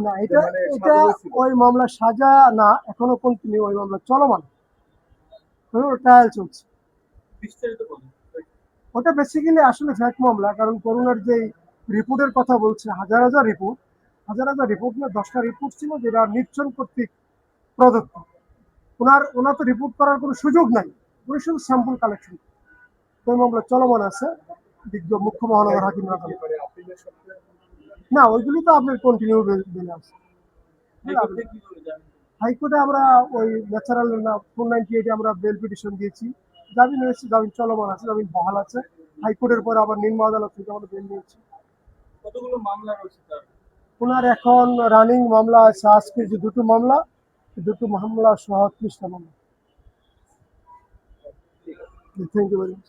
না, এটা এটা ওই মামলা সাজা না, এখনো কন্টিনিউ ওই মামলা চলমান, ট্রায়াল চলছে। ওটা বেসিক্যালি আসলে ফ্যাক্ট মামলা, কারণ করোনার যে রিপোর্টের কথা বলছে, হাজার হাজার রিপোর্ট, না 10টা রিপোর্ট ছিল যেটা নির্বাচন কর্তৃক প্রদত্ত। ওনার তো রিপোর্ট করার কোনো সুযোগ নাই, উনি শুধু স্যাম্পল কালেকশন। ওই মামলা চলমান আছে, বিজ্ঞ মুখ্য মহানগর হাকিম। না, ওইগুলি তো আপনার কন্টিনিউ বেলে আছে। হাইকোর্টে আমরা ওই ন্যাচারাল 498 আমরা বেল পিটিশন দিয়েছি, জামিন হয়েছে, জামিন চলমান আছে, জামিন বহাল আছে। হাইকোর্টের পরে আবার নিম্ন আদালত থেকে আমরা বেল নিয়েছি। কতগুলো মামলা রয়েছে তার? ওনার এখন রানিং মামলা আছে আজকের যে দুটো মামলা সহ 30টা মামলা। Thank you very much.